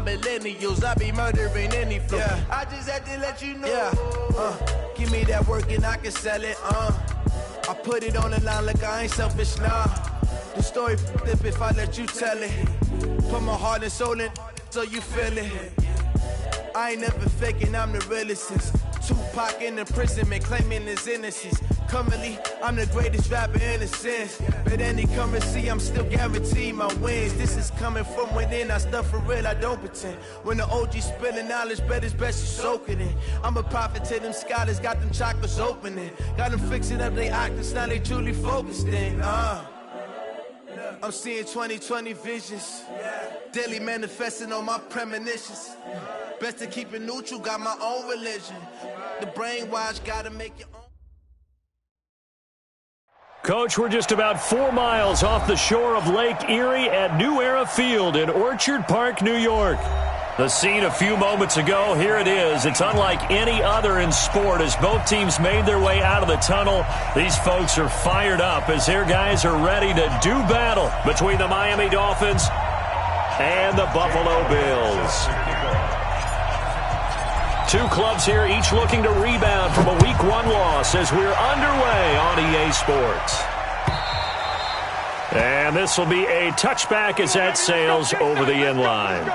my millennials. I be murdering any flow. Yeah. I just had to let you know. Yeah. Give me that work and I can sell it. I put it on the line like I ain't selfish, nah. The story flip if I let you tell it. Put my heart and soul in so you feel it. I ain't never faking, I'm the realest since Tupac in imprisonment, claiming his innocence. Currently, I'm the greatest rapper in a sense. But any currency, I'm still guaranteed my wins. This is coming from within, I stuff for real, I don't pretend. When the OG spilling knowledge, bet it's best you soak it in. I'm a prophet to them scholars, got them chakras opening. Got them fixing up they octaves, now they truly focused in. I'm seeing 2020 visions. Daily manifesting on my premonitions. Best to keep it neutral, got my own religion. The brainwash, gotta make your own. Coach, we're just about 4 miles off the shore of Lake Erie at New Era Field in Orchard Park, New York. The scene a few moments ago, here it is. It's unlike any other in sport as both teams made their way out of the tunnel. These folks are fired up as their guys are ready to do battle between the Miami Dolphins and the Buffalo Bills. Two clubs here, each looking to rebound from a Week 1 loss as we're underway on EA Sports. And this will be a touchback as that sails over the end line.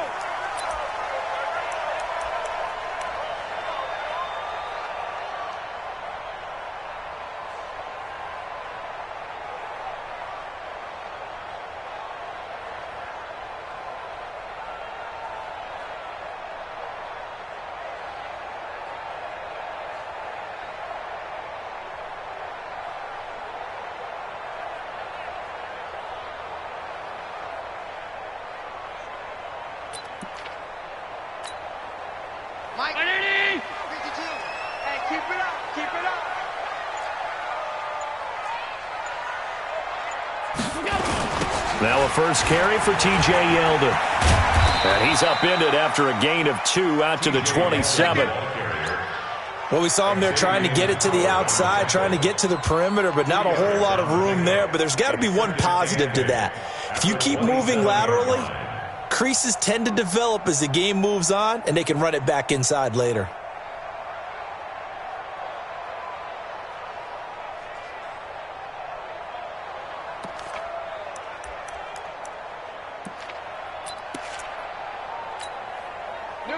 Now a first carry for T.J. Yeldon. And he's upended after a gain of 2 out to the 27. Well, we saw him there trying to get it to the outside, trying to get to the perimeter, but not a whole lot of room there. But there's got to be one positive to that. If you keep moving laterally, creases tend to develop as the game moves on, and they can run it back inside later.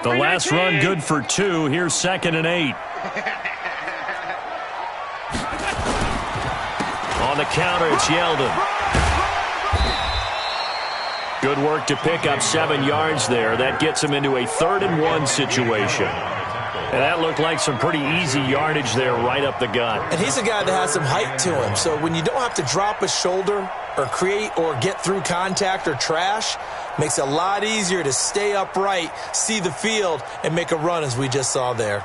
The last run good for 2. Here's 2nd and 8. On the counter, it's Yeldon. Good work to pick up 7 yards there. That gets him into a 3rd and 1 situation. And that looked like some pretty easy yardage there right up the gut. And he's a guy that has some height to him. So when you don't have to drop a shoulder or create or get through contact or trash, makes it a lot easier to stay upright, see the field, and make a run as we just saw there.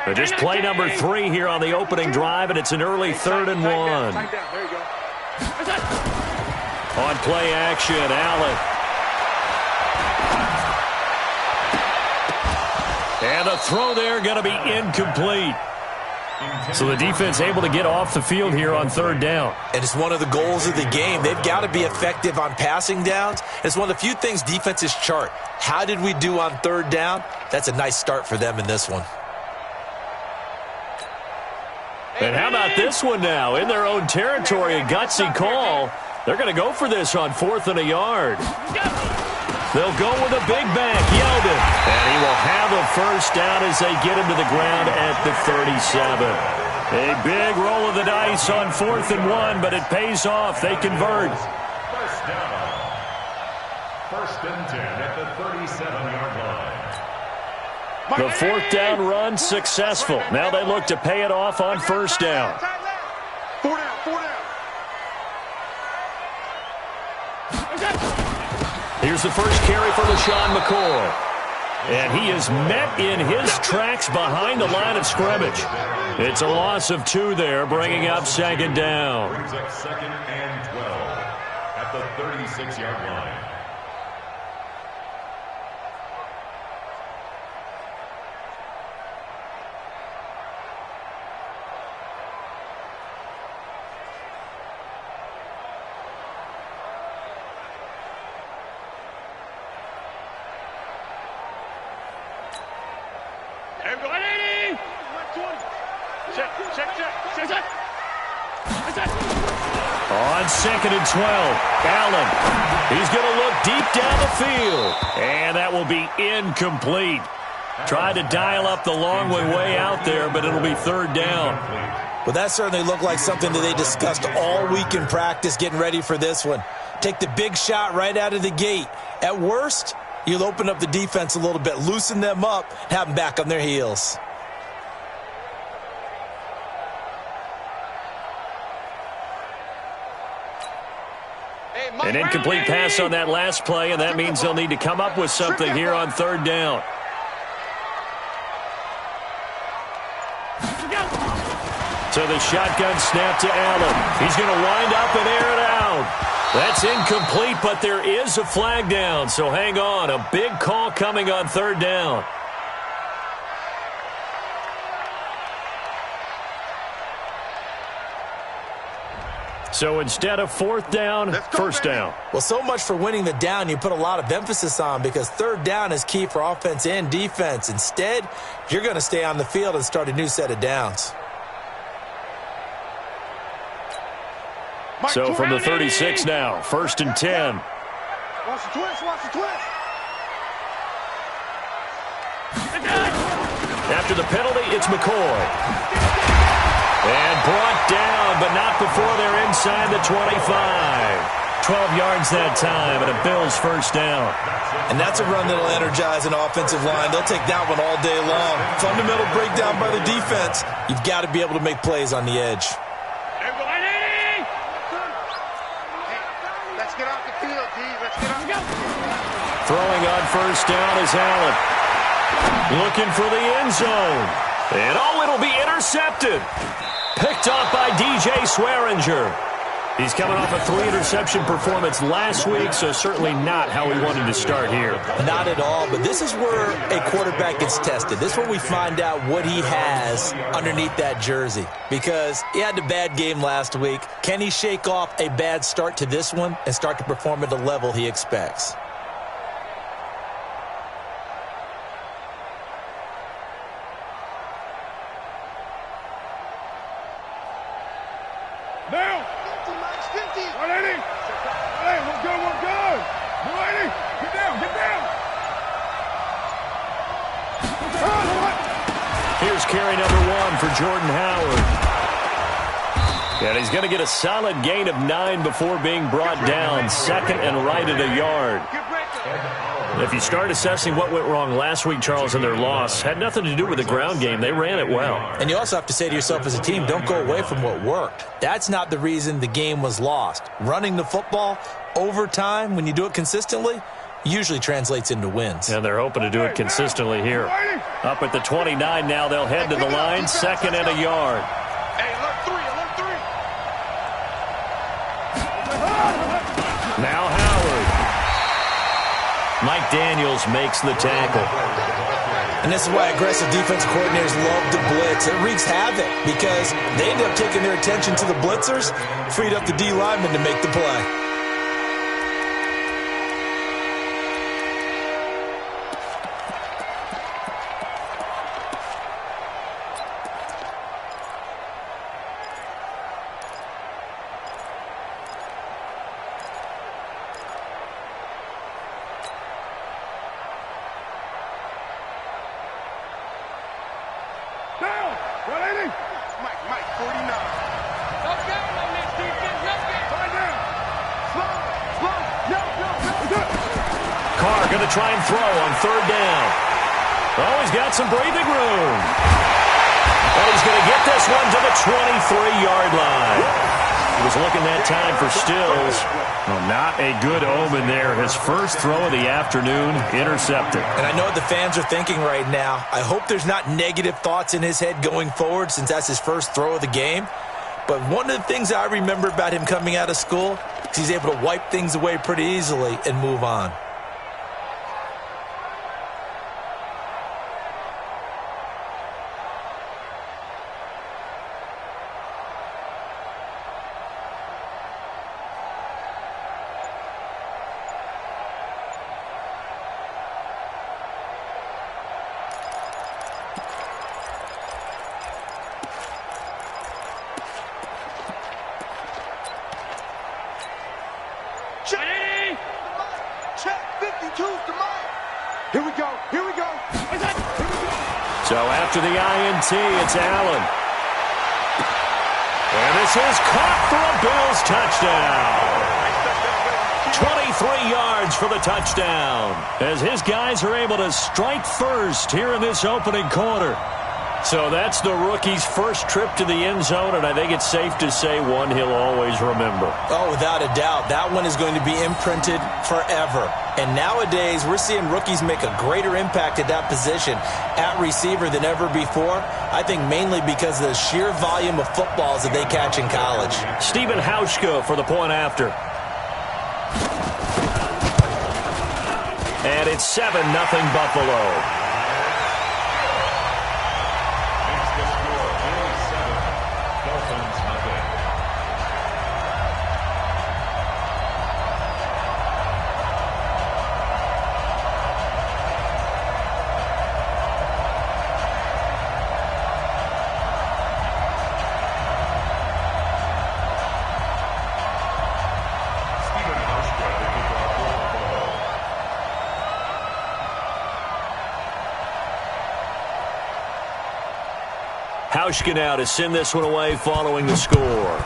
But just play number 3 here on the opening drive, and it's an early 3rd and 1. There you go. On play action, Allen. And the throw there going to be incomplete. So the defense able to get off the field here on 3rd down. And it's one of the goals of the game. They've got to be effective on passing downs. It's one of the few things defenses chart. How did we do on 3rd down? That's a nice start for them in this one. And how about this one now? In their own territory, a gutsy call. They're going to go for this on 4th and a yard. They'll go with a big back, Yeldon. And he will have a first down as they get him to the ground at the 37. A big roll of the dice on 4th and 1, but it pays off. They convert. First down. 1st and 10 at the 37-yard line. The 4th down run successful. Now they look to pay it off on 1st down. 4 down, 4 down. Here's the first carry for LaShawn McCoy. And he is met in his tracks behind the line of scrimmage. It's a loss of 2 there, bringing up 2nd down. Brings up 2nd and 12 at the 36-yard line. On 2nd and 12, Allen. He's going to look deep down the field. And that will be incomplete. Tried to dial up the long way out there, but it'll be 3rd down. Well, that certainly looked like something that they discussed all week in practice getting ready for this one. Take the big shot right out of the gate. At worst, you'll open up the defense a little bit, loosen them up, have them back on their heels. An incomplete pass on that last play, and that means they'll need to come up with something here on 3rd down. So the shotgun snap to Allen. He's going to wind up and air it out. That's incomplete, but there is a flag down, so hang on. A big call coming on 3rd down. So instead of 4th down, 1st down. Well, so much for winning the down you put a lot of emphasis on, because 3rd down is key for offense and defense. Instead, you're going to stay on the field and start a new set of downs. So from the 36 now, 1st and 10. Watch the twist, watch the twist. After the penalty, it's McCoy. And brought down, but not before they're inside the 25. 12 yards that time, and a Bills 1st down. And that's a run that'll energize an offensive line. They'll take that one all day long. Fundamental breakdown by the defense. You've got to be able to make plays on the edge. Let's get off the field, D. Let's get off. Throwing on 1st down is Allen. Looking for the end zone. And it'll be intercepted. Picked off by DJ Swearinger. He's coming off a 3-interception performance last week, so certainly not how he wanted to start here. Not at all, but this is where a quarterback gets tested. This is where we find out what he has underneath that jersey, because he had a bad game last week. Can he shake off a bad start to this one and start to perform at the level he expects? Now! 50, Max, 50! 180! 180, we're good, we're good! 180! Get down, get down! Here's carry number 1 for Jordan Howard. And he's going to get a solid gain of 9 before being brought down. 2nd and right at a yard. If you start assessing what went wrong last week, Charles, in their loss, had nothing to do with the ground game. They ran it well. And you also have to say to yourself as a team, don't go away from what worked. That's not the reason the game was lost. Running the football over time, when you do it consistently, usually translates into wins. And they're hoping to do it consistently here. Up at the 29 now, they'll head to the line, 2nd and a yard. Hey, alert 3, alert 3! Now Howard. Mike Daniels makes the tackle. And this is why aggressive defensive coordinators love to blitz. It wreaks havoc because they end up taking their attention to the blitzers, freed up the D lineman to make the play. Down! 180! Mike, 49. Let's go, my next defense, let's go! Find down! Slow! Yo! Carr going to try and throw on 3rd down. Oh, he's got some breathing room. And he's going to get this one to the 23-yard line. He was looking that time for Stills. Well, not a good omen there. His first throw of the afternoon, intercepted. And I know what the fans are thinking right now. I hope there's not negative thoughts in his head going forward since that's his first throw of the game. But one of the things I remember about him coming out of school is he's able to wipe things away pretty easily and move on. Here we go. Here we go. So after the INT, it's Allen. And this is caught for a Bills touchdown. 23 yards for the touchdown, as his guys are able to strike first here in this opening quarter. So that's the rookie's first trip to the end zone, and I think it's safe to say one he'll always remember. Oh, without a doubt. That one is going to be imprinted forever. And nowadays, we're seeing rookies make a greater impact at that position at receiver than ever before. I think mainly because of the sheer volume of footballs that they catch in college. Stephen Hauschka for the point after. And it's 7-0 Buffalo. Hauschka now to send this one away following the score.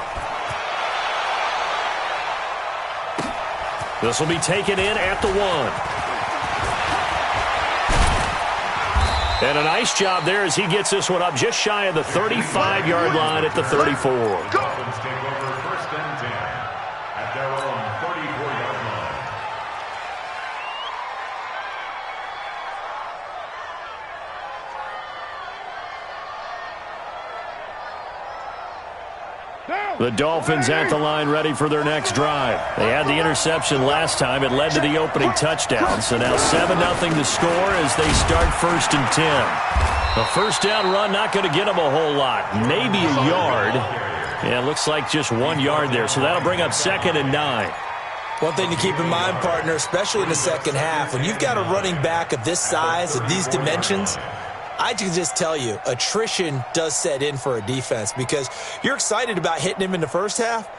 This will be taken in at the 1. And a nice job there as he gets this one up just shy of the 35-yard line at the 34. Dolphins take over 1st and 10 at their own 34-yard line. The Dolphins at the line ready for their next drive. They had the interception last time. It led to the opening touchdown. So now 7-0 to score as they start 1st and 10. A first down run not going to get them a whole lot. Maybe a yard. Yeah, it looks like just 1 yard there. So that'll bring up 2nd and 9. One thing to keep in mind, partner, especially in the second half, when you've got a running back of this size, of these dimensions, I can just tell you, attrition does set in for a defense because you're excited about hitting him in the first half.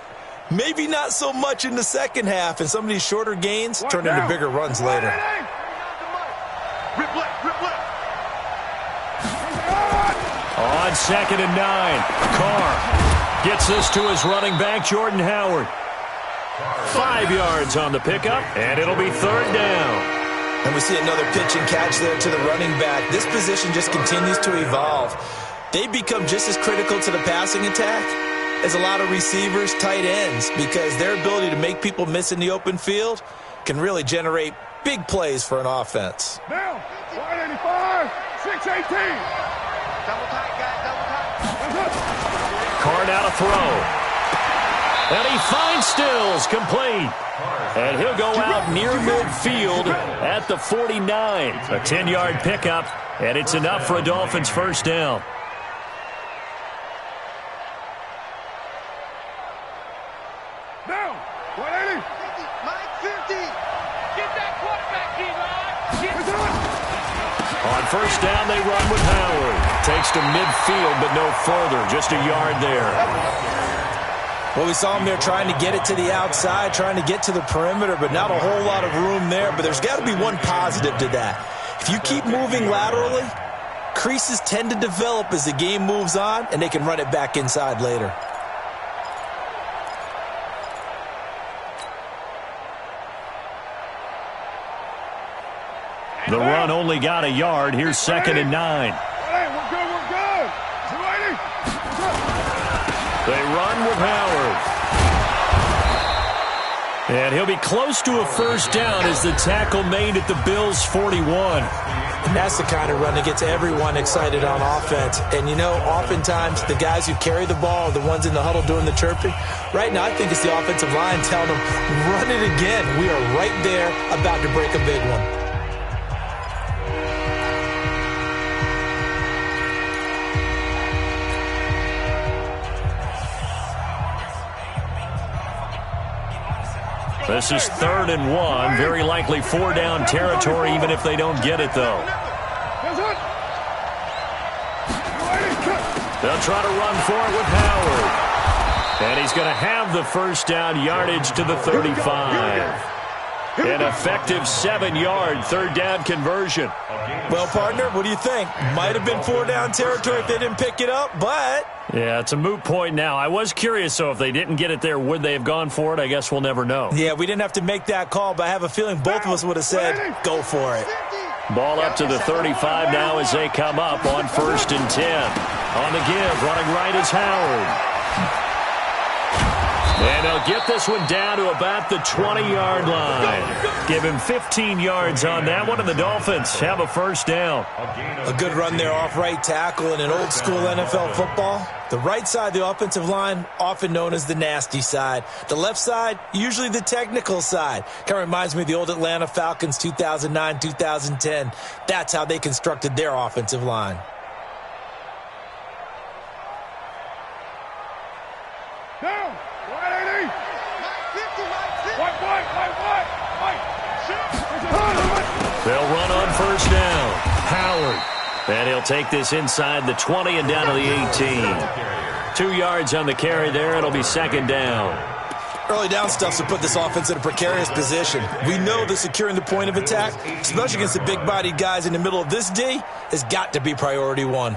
Maybe not so much in the second half, and some of these shorter gains turn into bigger runs later. On 2nd and 9, Carr gets this to his running back, Jordan Howard. 5 yards on the pickup, and it'll be 3rd down. And we see another pitch and catch there to the running back. This position just continues to evolve. They become just as critical to the passing attack as a lot of receivers, tight ends, because their ability to make people miss in the open field can really generate big plays for an offense. Now, 185, 618. Double tight, guys, double tight. Carr now to throw. And he finds Stills, complete. And he'll go out near midfield at the 49. A 10-yard pickup, and it's enough for a Dolphins first down. Now, 180. Mike 50. Get that quarterback, D-line. On first down, they run with Howard. Takes to midfield, but no further. Just a yard there. Well, we saw him there trying to get it to the outside, trying to get to the perimeter, but not a whole lot of room there. But there's got to be one positive to that. If you keep moving laterally, creases tend to develop as the game moves on, and they can run it back inside later. The run only got a yard. Here's 2nd and 9. Hey, we're good, we're good. 280. They run with Howard. And he'll be close to a first down as the tackle made at the Bills' 41. And that's the kind of run that gets everyone excited on offense. And, you know, oftentimes the guys who carry the ball are the ones in the huddle doing the chirping. Right now, I think it's the offensive line telling them, run it again. We are right there about to break a big one. This is 3rd and 1. Very likely 4-down territory, even if they don't get it, though. They'll try to run for it with Howard. And he's going to have the first down, yardage to the 35. An effective 7-yard third-down conversion. Well, partner, what do you think? Might have been 4-down territory if they didn't pick it up, but... Yeah, it's a moot point now. I was curious, so if they didn't get it there, would they have gone for it? I guess we'll never know. Yeah, we didn't have to make that call, but I have a feeling both of us would have said, go for it. Ball up to the 35 now as they come up on 1st and 10. On the give, running right is Howard. And they'll get this one down to about the 20-yard line. Give him 15 yards on that one, and the Dolphins have a first down. A good run there off right tackle in an old-school NFL football. The right side of the offensive line, often known as the nasty side. The left side, usually the technical side. Kind of reminds me of the old Atlanta Falcons 2009-2010. That's how they constructed their offensive line. Down. 180. They'll run on first down. Howard. And he'll take this inside the 20 and down to the 18. 2 yards on the carry there. It'll be second down. Early down stuff to put this offense in a precarious position. We know that securing the point of attack, especially against the big-bodied guys in the middle of this D, has got to be priority one.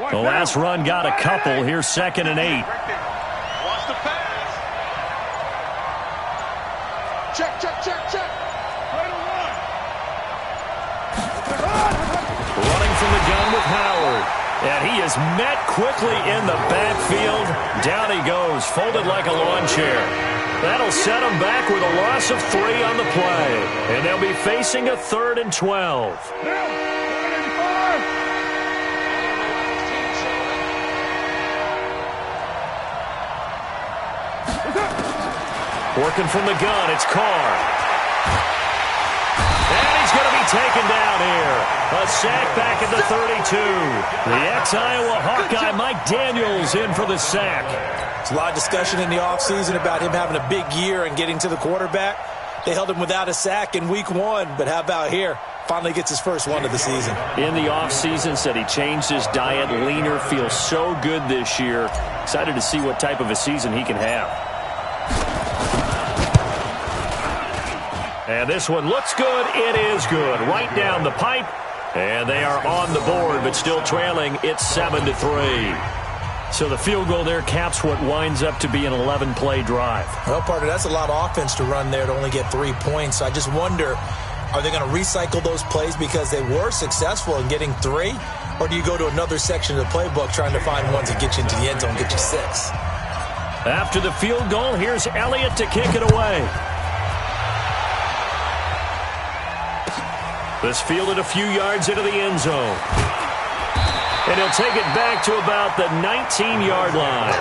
The last run got a couple. Here's 2nd and 8. Watch the pass. Check. Running from the gun with Howard. And he is met quickly in the backfield. Down he goes, folded like a lawn chair. That'll set him back with a loss of 3 on the play. And they'll be facing a 3rd and 12. Working from the gun, it's Carr. And he's going to be taken down here. A sack back at the 32. The ex-Iowa Hawkeye Mike Daniels in for the sack. There's a lot of discussion in the offseason about him having a big year and getting to the quarterback. They held him without a sack in week 1, but how about here? Finally gets his first one of the season. In the offseason, said he changed his diet, leaner, feels so good this year. Excited to see what type of a season he can have. And this one looks good. It is good. Right down the pipe. And they are on the board, but still trailing. It's 7-3. So the field goal there caps what winds up to be an 11-play drive. Well, partner, that's a lot of offense to run there to only get 3 points. So I just wonder, are they going to recycle those plays because they were successful in getting 3? Or do you go to another section of the playbook trying to find ones that get you into the end zone and get you 6? After the field goal, here's Elliott to kick it away. This fielded a few yards into the end zone. And he'll take it back to about the 19-yard line.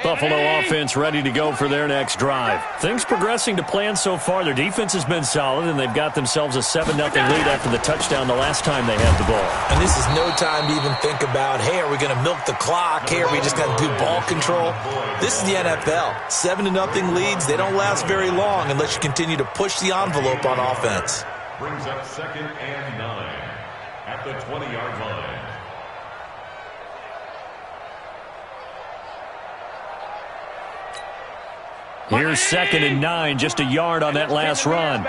Buffalo offense ready to go for their next drive. Things progressing to plan so far. Their defense has been solid, and they've got themselves a 7-0 lead after the touchdown the last time they had the ball. And this is no time to even think about, hey, are we going to milk the clock? Hey, are we just going to do ball control? This is the NFL. 7-0 leads, they don't last very long unless you continue to push the envelope on offense. Brings up 2nd and 9 at the 20-yard line. Here's 2nd and 9, just a yard on that last run.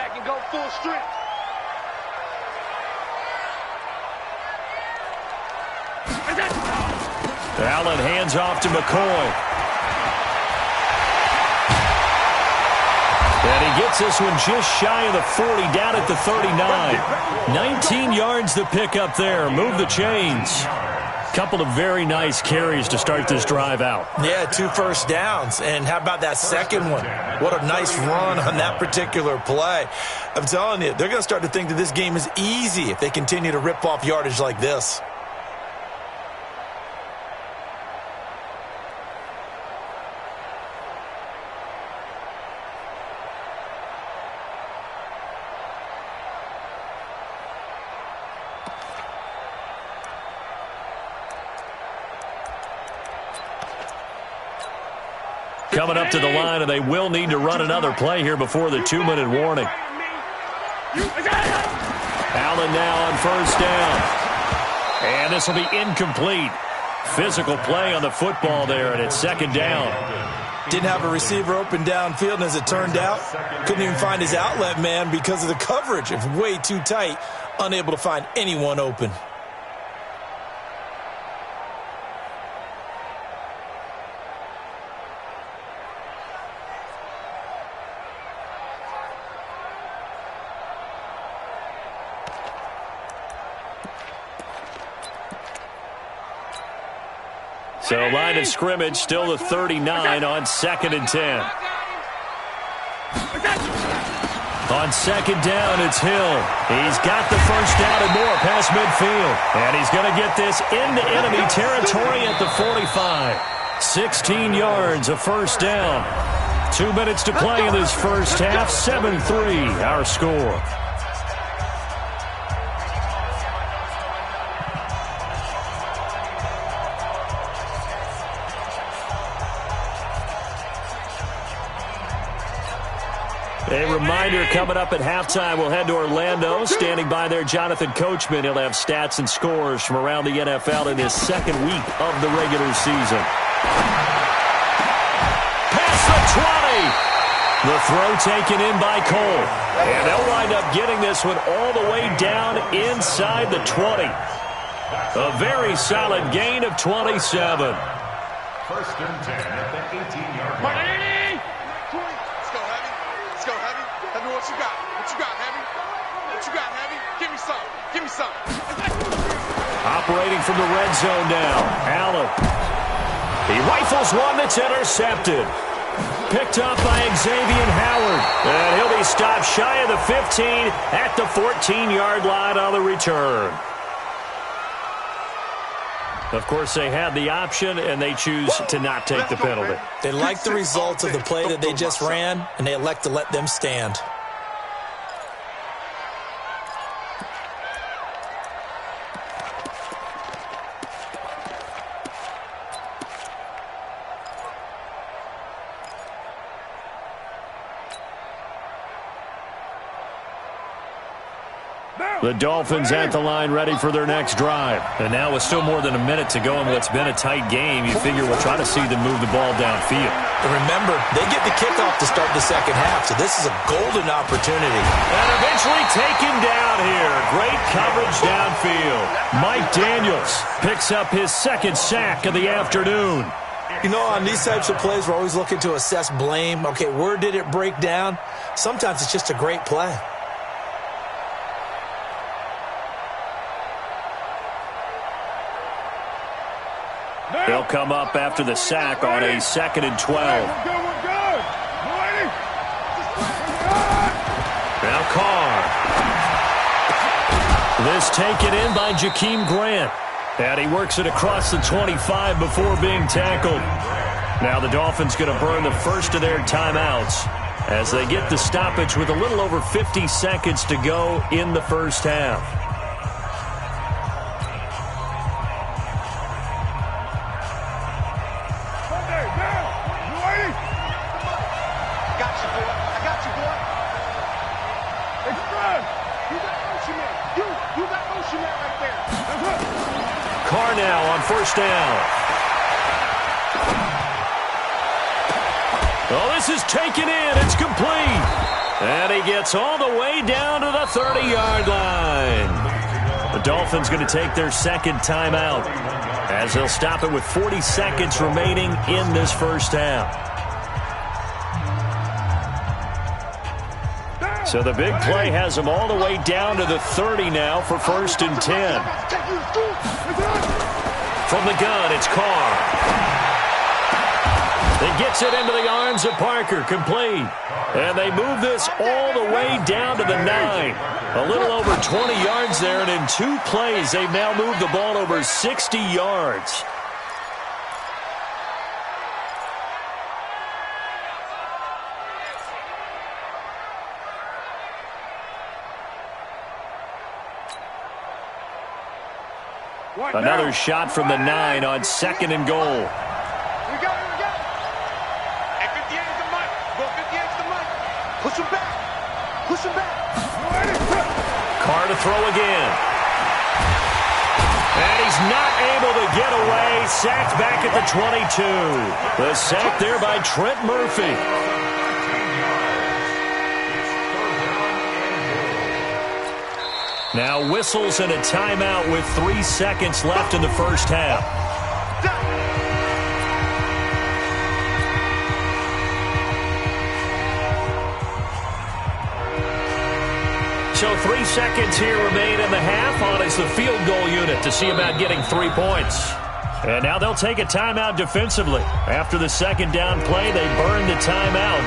Allen hands off to McCoy. And he gets this one just shy of the 40, down at the 39. 19 yards to pick up there. Move the chains. Couple of very nice carries to start this drive out. Yeah, 2 first downs. And how about that second one? What a nice run on that particular play. I'm telling you, they're going to start to think that this game is easy if they continue to rip off yardage like this. Coming up to the line, and they will need to run another play here before the 2-minute warning. Allen now on first down. And this will be incomplete. Physical play on the football there, and it's second down. Didn't have a receiver open downfield, and as it turned out, couldn't even find his outlet man because of the coverage. It's way too tight, unable to find anyone open. So line of scrimmage, still the 39 on 2nd and 10. On second down, it's Hill. He's got the first down and more past midfield. And he's going to get this into enemy territory at the 45. 16 yards, a first down. 2 minutes to play in this first half. 7-3, our score. A reminder, coming up at halftime, we'll head to Orlando. Standing by there, Jonathan Coachman. He'll have stats and scores from around the NFL in his second week of the regular season. Past the 20. The throw taken in by Cole. And they'll wind up getting this one all the way down inside the 20. A very solid gain of 27. First and 10 at the 18-yard line. What you got? What you got, Heavy? What you got, Heavy? Give me some. Give me some. Operating from the red zone now. Allen. He rifles one that's intercepted. Picked up by Xavier Howard. And he'll be stopped shy of the 15 at the 14-yard line on the return. Of course, they had the option, and they choose to not take the penalty. They like the results of the play that they just ran, and they elect to let them stand. The Dolphins at the line ready for their next drive. And now with still more than a minute to go in what's been a tight game, you figure we'll try to see them move the ball downfield. And remember, they get the kickoff to start the second half, so this is a golden opportunity. And eventually taken down here. Great coverage downfield. Mike Daniels picks up his second sack of the afternoon. You know, on these types of plays, we're always looking to assess blame. Okay, where did it break down? Sometimes it's just a great play. They'll come up after the sack on a 2nd and 12. Now Carr. This taken in by Jakeem Grant. And he works it across the 25 before being tackled. Now the Dolphins going to burn the first of their timeouts as they get the stoppage with a little over 50 seconds to go in the first half. Carr now on first down. Oh, this is taken in. It's complete. And he gets all the way down to the 30-yard line. The Dolphins going to take their second timeout as they'll stop it with 40 seconds remaining in this first half. So the big play has them all the way down to the 30 now for 1st and 10. From the gun, it's Carr. It gets it into the arms of Parker, complete. And they move this all the way down to the 9. A little over 20 yards there, and in 2 plays, they've now moved the ball over 60 yards. Another shot from the 9 on 2nd and goal. We got it. Hey, 58's the mic. Go 58's the mic. Push him back. Push him back. Carr to throw again. And he's not able to get away. Sacked back at the 22. The sack there by Trent Murphy. Now whistles and a timeout with 3 seconds left in the first half. So 3 seconds here remain in the half on as the field goal unit to see about getting 3 points. And now they'll take a timeout defensively. After the second down play, they burn the timeout,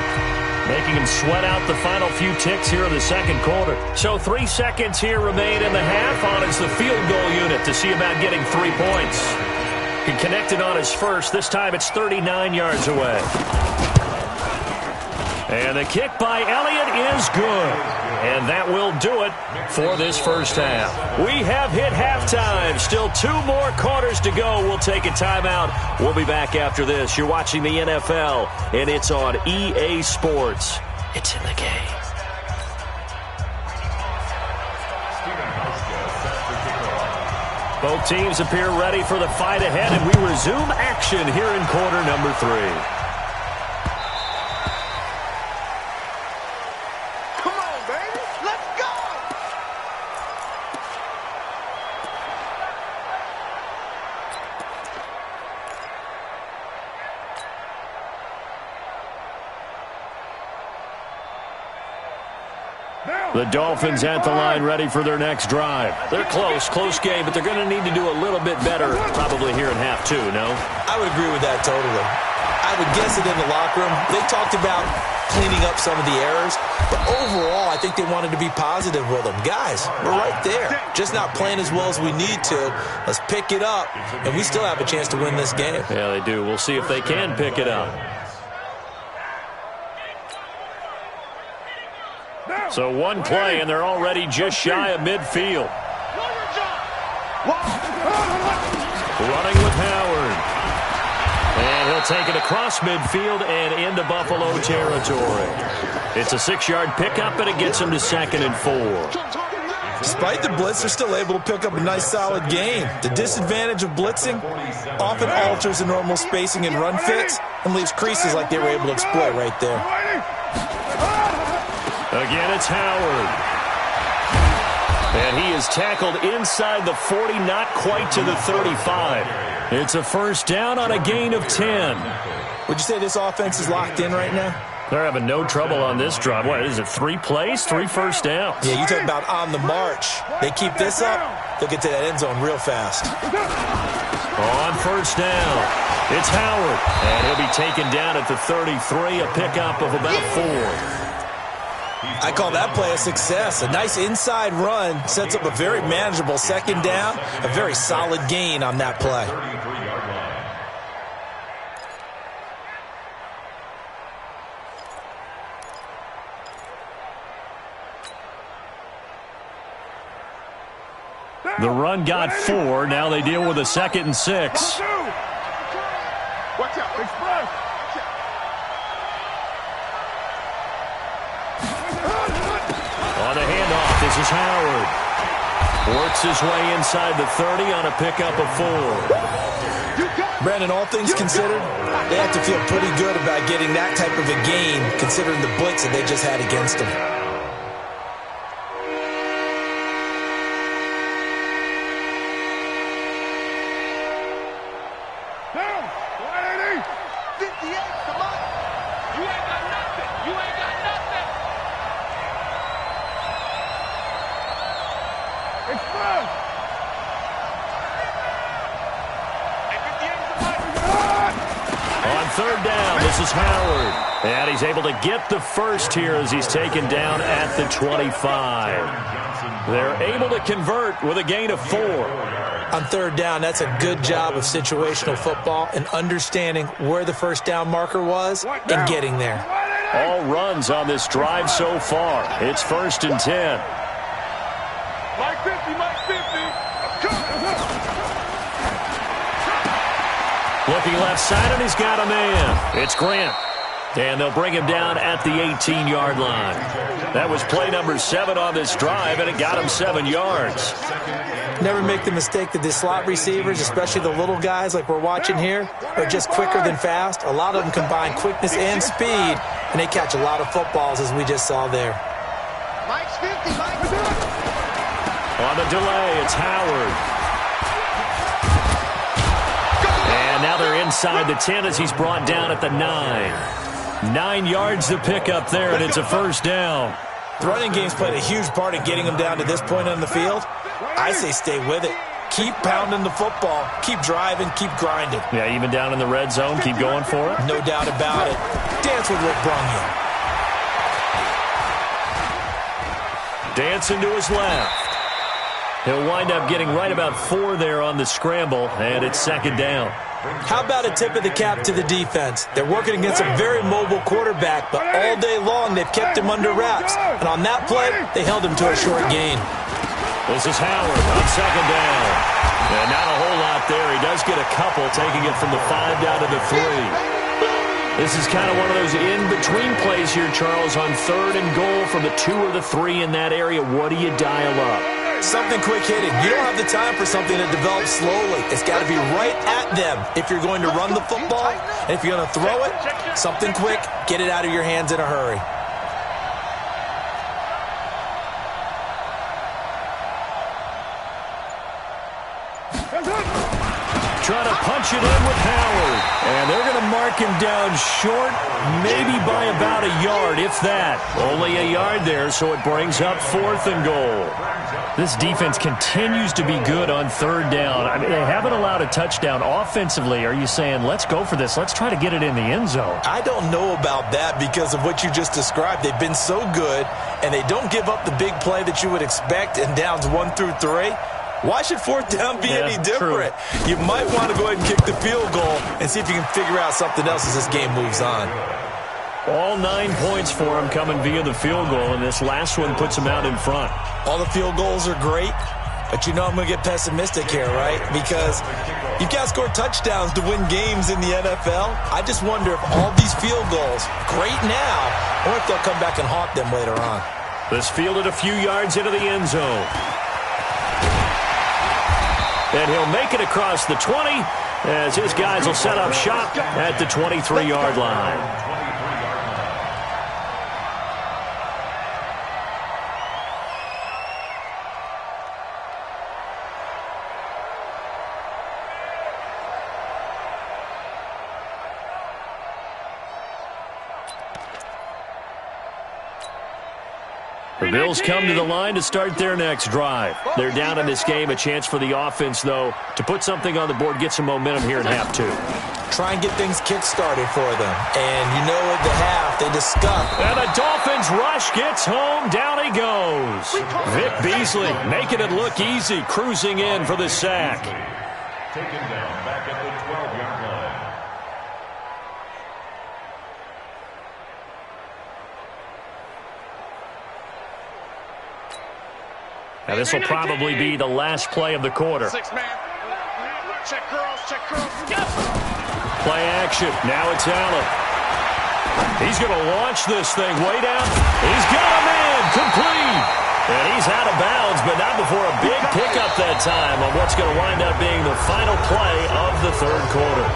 making them sweat out the final few ticks here in the second quarter. So 3 seconds here remain in the half on as the field goal unit to see about getting 3 points. He connected on his first. This time it's 39 yards away. And the kick by Elliott is good. And that will do it for this first half. We have hit halftime. Still 2 more quarters to go. We'll take a timeout. We'll be back after this. You're watching the NFL, and it's on EA Sports. It's in the game. Both teams appear ready for the fight ahead, and we resume action here in quarter number 3. The Dolphins at the line ready for their next drive. They're close game, but they're going to need to do a little bit better probably here in half 2, no? I would agree with that totally. I would guess it in the locker room. They talked about cleaning up some of the errors, but overall I think they wanted to be positive with them. Guys, we're right there. Just not playing as well as we need to. Let's pick it up, and we still have a chance to win this game. Yeah, they do. We'll see if they can pick it up. So 1 play, and they're already just shy of midfield. Running with Howard. And he'll take it across midfield and into Buffalo territory. It's a 6-yard pickup, and it gets him to 2nd and 4. Despite the blitz, they're still able to pick up a nice, solid gain. The disadvantage of blitzing often alters the normal spacing and run fits and leaves creases like they were able to exploit right there. Again, it's Howard. And he is tackled inside the 40, not quite to the 35. It's a first down on a gain of 10. Would you say this offense is locked in right now? They're having no trouble on this drive. What is it, 3 plays, 3 first downs? Yeah, you talk about on the march. They keep this up, they'll get to that end zone real fast. On first down, it's Howard. And he'll be taken down at the 33, a pickup of about 4. I call that play a success. A nice inside run sets up a very manageable second down, a very solid gain on that play. The run got 4. Now they deal with a 2nd and 6. Watch out, express. On the handoff, this is Howard. Works his way inside the 30 on a pickup of 4. Brandon, all things considered, they have to feel pretty good about getting that type of a gain, considering the blitz that they just had against them. Down, 180. 58, come on. You ain't got nothing. You ain't got nothing. Express. third down. This is Howard. And he's able to get the first here as he's taken down at the 25. They're able to convert with a gain of 4. On third down, that's a good job of situational football and understanding where the first down marker was and getting there. All runs on this drive so far. It's 1st and 10. Mike 50, Mike 50. Looking left side, and he's got a man. It's Grant. And they'll bring him down at the 18-yard line. That was play number 7 on this drive, and it got him 7 yards. Never make the mistake that the slot receivers, especially the little guys like we're watching here, are just quicker than fast. A lot of them combine quickness and speed, and they catch a lot of footballs, as we just saw there. Mike's 50, Mike's 50. On the delay, it's Howard. And now they're inside the 10 as he's brought down at the 9. 9 yards to pick up there, and it's a first down. The running game's played a huge part in getting them down to this point on the field. I say stay with it. Keep pounding the football. Keep driving. Keep grinding. Yeah, even down in the red zone, keep going for it. No doubt about it. Dance with Rick brung you. Dancing to his left. He'll wind up getting right about 4 there on the scramble, and it's 2nd down. How about a tip of the cap to the defense? They're working against a very mobile quarterback, but all day long they've kept him under wraps. And on that play, they held him to a short gain. This is Howard on 2nd down. And not a whole lot there. He does get a couple, taking it from the 5 down to the 3. This is kind of one of those in-between plays here, Charles, on 3rd and goal from the 2 or the 3 in that area. What do you dial up? Something quick hitting. You don't have the time for something that develops slowly. It's got to be right at them if you're going to run the football. And if you're going to throw it, something quick, get it out of your hands in a hurry. Trying to punch it in with Howard. And they're going to mark him down short, maybe by about a yard, if that. Only a yard there, so it brings up 4th and goal. This defense continues to be good on 3rd down. I mean, they haven't allowed a touchdown. Offensively, are you saying, let's go for this, let's try to get it in the end zone? I don't know about that because of what you just described. They've been so good, and they don't give up the big play that you would expect in downs 1 through 3. Why should 4th down be any different? True. You might want to go ahead and kick the field goal and see if you can figure out something else as this game moves on. All 9 points for him coming via the field goal, and this last one puts him out in front. All the field goals are great, but you know I'm going to get pessimistic here, right? Because you've got to score touchdowns to win games in the NFL. I just wonder if all these field goals, great now, or if they'll come back and haunt them later on. This fielded a few yards into the end zone. And he'll make it across the 20 as his guys will set up shop at the 23-yard line. The Bills come to the line to start their next drive. They're down in this game. A chance for the offense, though, to put something on the board, get some momentum here in half 2. Try and get things kick-started for them. And you know at the half, they discuss. And the Dolphins rush gets home. Down he goes. Vic Beasley making it look easy, cruising in for the sack. Taken down back at the 12-yard line. Now this will probably be the last play of the quarter. 6-man. Check curls, check curls. Play action. Now it's Allen. He's going to launch this thing way down. He's got a man. Complete. And he's out of bounds, but not before a big pickup that time on what's going to wind up being the final play of the 3rd quarter.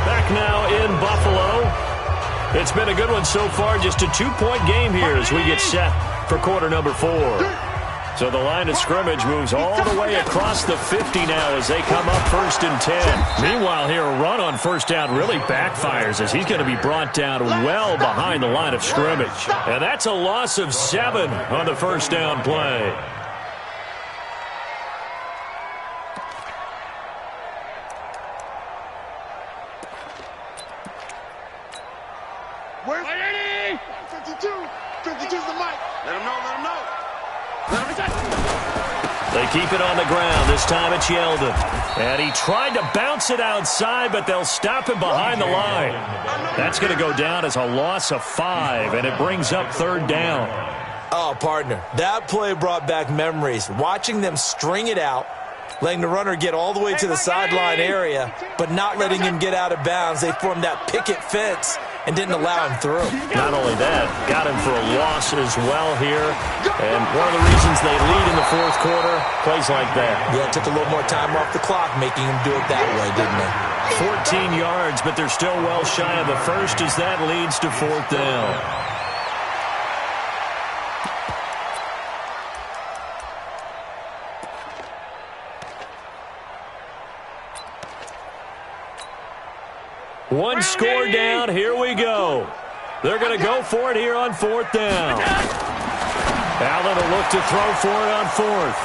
Back now in Buffalo. It's been a good one so far. Just a 2-point game here as we get set for quarter number 4. So the line of scrimmage moves all the way across the 50 now as they come up 1st and 10. Meanwhile, here a run on 1st down really backfires as he's going to be brought down well behind the line of scrimmage. And that's a loss of 7 on the 1st down play. 52. 52's the mic. Let him know, let him know. Let him know. They keep it on the ground. This time it's Yeldon. And he tried to bounce it outside, but they'll stop him behind the line. That's going to go down as a loss of 5, and it brings up 3rd down. Oh, partner, that play brought back memories. Watching them string it out, letting the runner get all the way to the sideline area, but not letting him get out of bounds. They formed that picket fence and didn't allow him through. Not only that, got him for a loss as well here. And one of the reasons they lead in the 4th quarter, plays like that. Yeah, it took a little more time off the clock, making him do it that way, didn't it? 14 yards, but they're still well shy of the first as that leads to 4th down. One score down. Here we go. They're going to go for it here on 4th down. Allen will look to throw for it on 4th.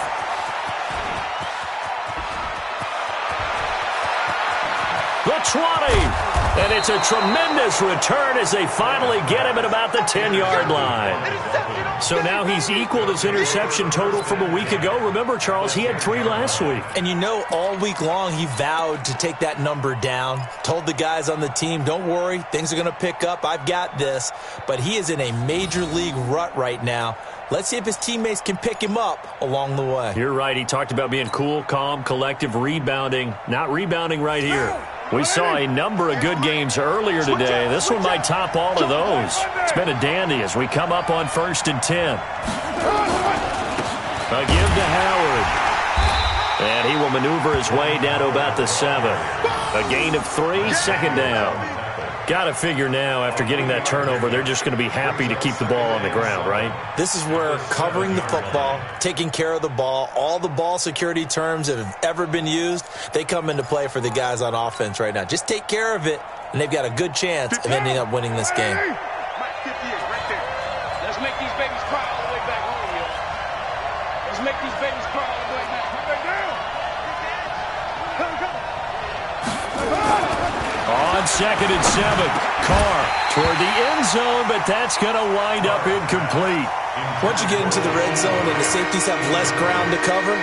The 20. And it's a tremendous return as they finally get him at about the 10-yard line. So now he's equaled his interception total from a week ago. Remember, Charles, he had 3 last week. And you know, all week long he vowed to take that number down. Told the guys on the team, don't worry, things are going to pick up. I've got this. But he is in a major league rut right now. Let's see if his teammates can pick him up along the way. You're right. He talked about being cool, calm, collective, rebounding. Not rebounding right here. We saw a number of good games earlier today. This one might top all of those. It's been a dandy as we come up on 1st and 10. A give to Howard. And he will maneuver his way down to about the 7. A gain of 3, 2nd down. Got to figure now, after getting that turnover, they're just going to be happy to keep the ball on the ground, right? This is where covering the football, taking care of the ball, all the ball security terms that have ever been used, they come into play for the guys on offense right now. Just take care of it, and they've got a good chance of ending up winning this game. Mike 50 is right there. Let's make these babies cry all the way back home, yo. Let's make these babies cry all the way back. Come back down. On 2nd and 7, Carr toward the end zone, but that's going to wind up incomplete. Once you get into the red zone and the safeties have less ground to cover,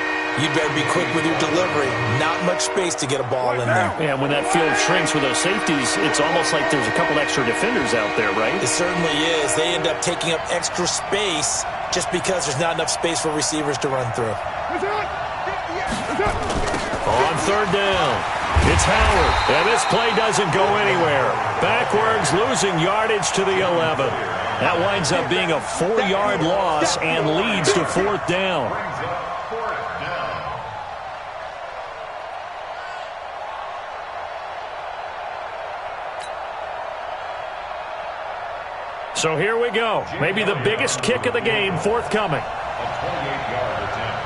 you'd better be quick with your delivery. Not much space to get a ball in there. Yeah, when that field shrinks with those safeties, it's almost like there's a couple extra defenders out there, right? It certainly is. They end up taking up extra space just because there's not enough space for receivers to run through. On 3rd down, it's Howard, and this play doesn't go anywhere. Backwards, losing yardage to the 11. That winds up being a 4-yard loss and leads to 4th down. So here we go. Maybe the biggest kick of the game forthcoming. A 28-yard attempt.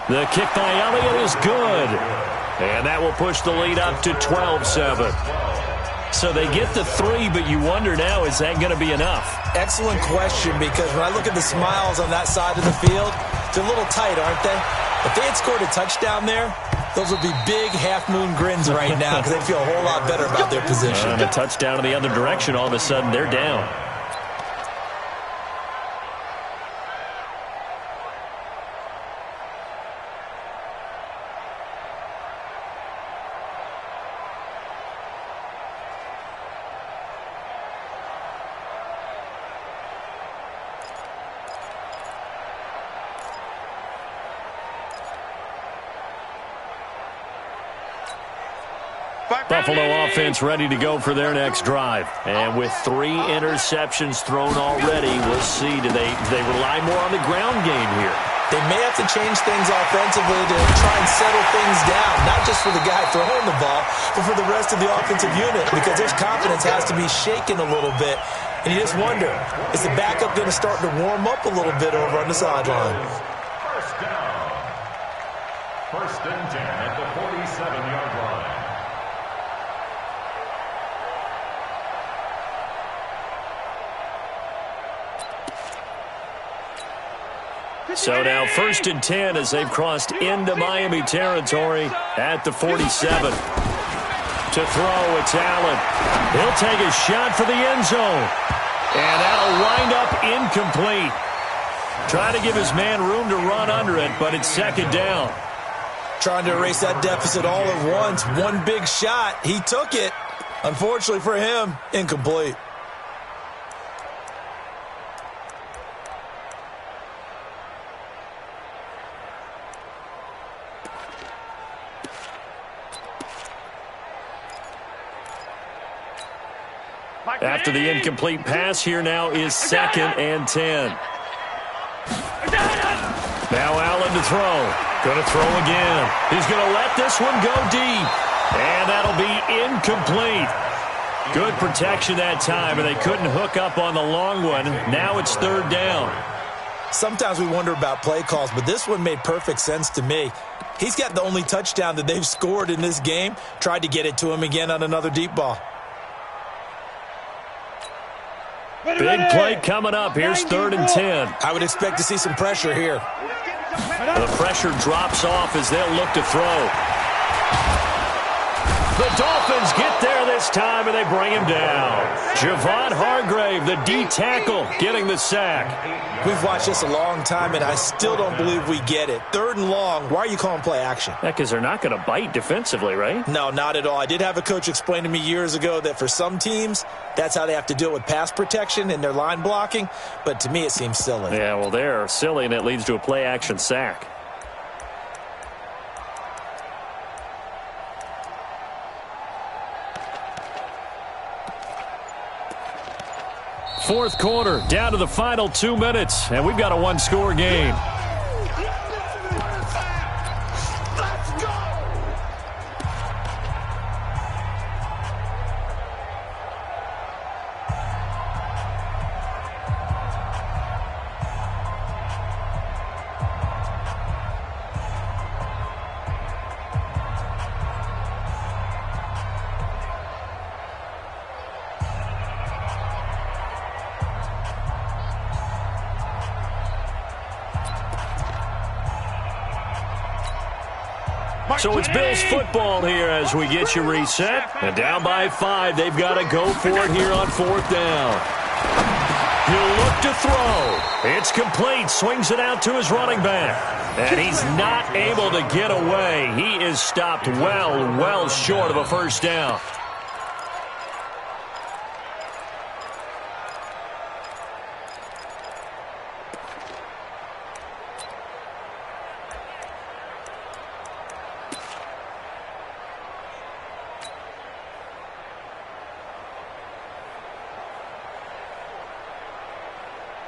The kick by Elliott is good. And that will push the lead up to 12-7. So they get the 3, but you wonder now, is that going to be enough? Excellent question, because when I look at the smiles on that side of the field, they're a little tight, aren't they? If they had scored a touchdown there, those would be big half-moon grins right now because they'd feel a whole lot better about their position. And a touchdown in the other direction, all of a sudden they're down. Buffalo offense ready to go for their next drive. And with 3 interceptions thrown already, we'll see. Do they rely more on the ground game here? They may have to change things offensively to try and settle things down, not just for the guy throwing the ball, but for the rest of the offensive unit, because their confidence has to be shaken a little bit. And you just wonder, is the backup going to start to warm up a little bit over on the sideline? First down. 1st and 10 at the 47-yard line. So now 1st and 10 as they've crossed into Miami territory at the 47. To throw, it's Allen. He'll take a shot for the end zone. And that'll wind up incomplete. Trying to give his man room to run under it, but it's 2nd down. Trying to erase that deficit all at once. One big shot. He took it. Unfortunately for him, incomplete. After the incomplete pass, here now is 2nd and 10. Now Allen to throw. Going to throw again. He's going to let this one go deep. And that'll be incomplete. Good protection that time, and they couldn't hook up on the long one. Now it's 3rd down. Sometimes we wonder about play calls, but this one made perfect sense to me. He's got the only touchdown that they've scored in this game. Tried to get it to him again on another deep ball. Big play coming up. Here's 3rd and 10. I would expect to see some pressure here. The pressure drops off as they'll look to throw. The Dolphins get there this time, and they bring him down. Javon Hargrave, the D tackle, getting the sack. We've watched this a long time, and I still don't believe we get it. 3rd and long. Why are you calling play action? Yeah, because they're not going to bite defensively, right? No, not at all. I did have a coach explain to me years ago that for some teams, that's how they have to deal with pass protection and their line blocking. But to me, it seems silly. Yeah, well, they're silly, and it leads to a play action sack. Fourth quarter, down to the final 2 minutes, and we've got a one-score game. So it's Bills football here as we get you reset. And down by 5, they've got to go for it here on 4th down. He'll look to throw. It's complete. Swings it out to his running back. And he's not able to get away. He is stopped well short of a 1st down.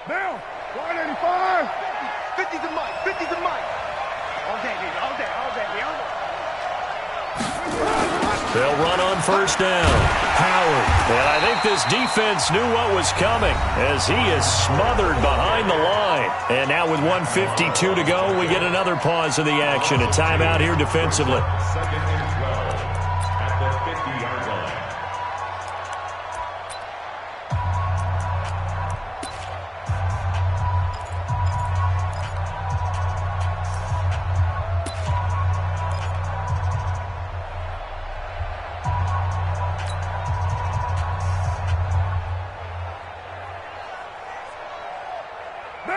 Down. 185. 50's the mic. 50's the mic. All day, baby. All day. All day, baby. All day. They'll run on 1st down. Howard. And I think this defense knew what was coming as he is smothered behind the line. And now with 1:52 to go, we get another pause of the action. A timeout here defensively. 2nd and 12 at the 50-yard line.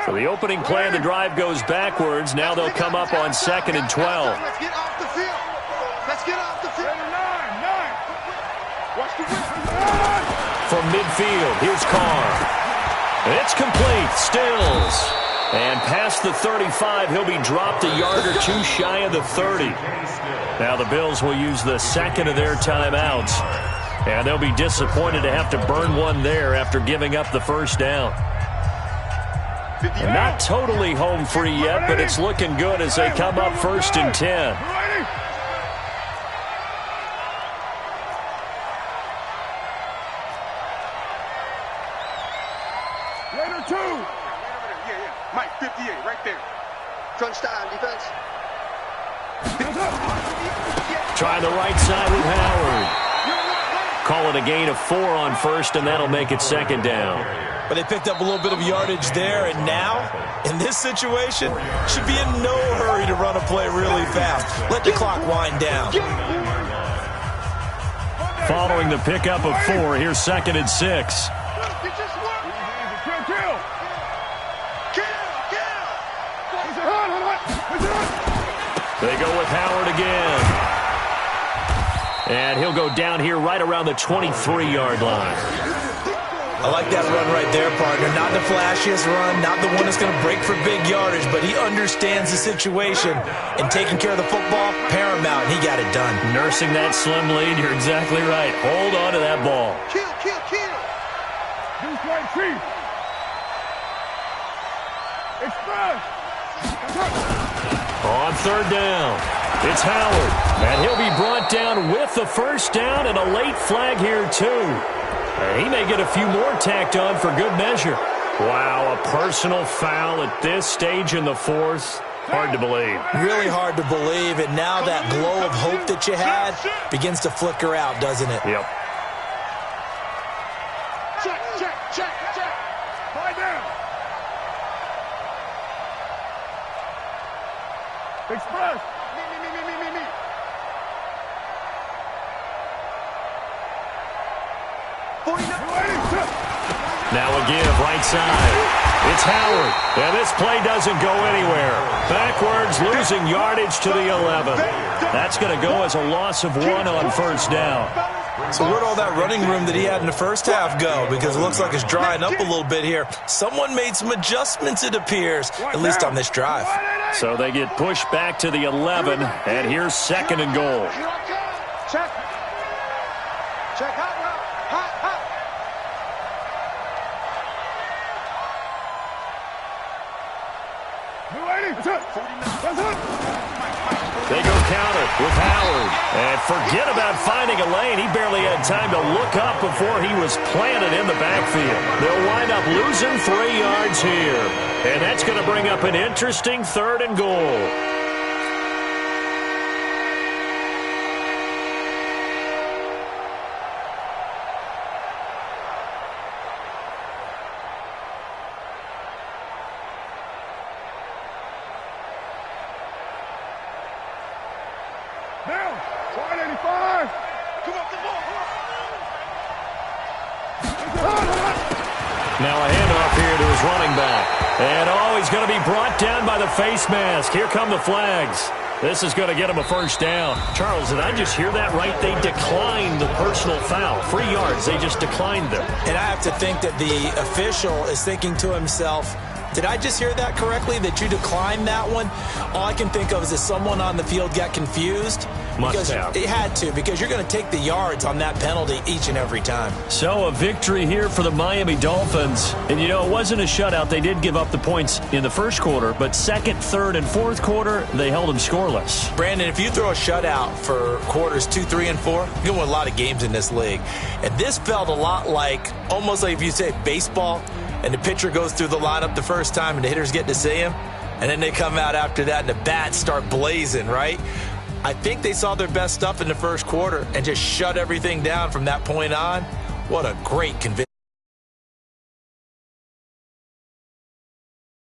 So the opening play of the drive goes backwards. Now they'll come up on 2nd and 12. Let's get off the field. Let's get off the field. 9. Watch the whistle. From midfield, here's Carr. It's complete. Stills. And past the 35, he'll be dropped a yard or two shy of the 30. Now the Bills will use the 2nd of their timeouts. And they'll be disappointed to have to burn one there after giving up the 1st down. Not totally home free yet, but it's looking good as they come up 1st and 10. Later 2. Yeah. Mike, 58, right there. Crunch time, defense. Trying the right side with Howard. Call with a gain of 4 on first, and that'll make it second down. But they picked up a little bit of yardage there, and now, in this situation, should be in no hurry to run a play really fast. Let the clock wind down. Following the pickup of 4, here's 2nd and 6. They go with Howard again. And he'll go down here right around the 23-yard line. I like that run right there, partner. Not the flashiest run, not the one that's going to break for big yardage, but he understands the situation, and taking care of the football, paramount, and he got it done. Nursing that slim lead, you're exactly right. Hold on to that ball. Kill. Deuce right, Chief. Express. On 3rd down, it's Howard, and he'll be brought down with the first down and a late flag here, too. He may get a few more tacked on for good measure. Wow, a personal foul at this stage in the 4th. Hard to believe. Really hard to believe, and now that glow of hope that you had begins to flicker out, doesn't it? Yep. Check. Lie down. Express. Me. Now a give, right side. It's Howard, and this play doesn't go anywhere. Backwards, losing yardage to the 11. That's going to go as a loss of 1 on first down. So where'd all that running room that he had in the first half go? Because it looks like it's drying up a little bit here. Someone made some adjustments, it appears, at least on this drive. So they get pushed back to the 11, and here's 2nd and goal. Check hot route. Hot. They go counter with Howard. And forget about finding a lane. He barely had time to look up before he was planted in the backfield. They'll wind up losing 3 yards here. And that's going to bring up an interesting 3rd and goal. Down. Wide 85. Come on. Now a handoff here to his running back. And he's going to be brought down by the face mask. Here come the flags. This is going to get him a first down. Charles, did I just hear that right? They declined the personal foul. 3 yards. They just declined them. And I have to think that the official is thinking to himself, did I just hear that correctly, that you declined that one? All I can think of is that someone on the field got confused. Must have. It had to, because you're going to take the yards on that penalty each and every time. So a victory here for the Miami Dolphins. And, you know, it wasn't a shutout. They did give up the points in the first quarter, but second, third, and fourth quarter, they held them scoreless. Brandon, if you throw a shutout for quarters 2, 3, and 4, you're going to win a lot of games in this league. And this felt a lot like, almost like if you say baseball, and the pitcher goes through the lineup the first time and the hitters get to see him, and then they come out after that and the bats start blazing, right? I think they saw their best stuff in the first quarter and just shut everything down from that point on. What a great convincing.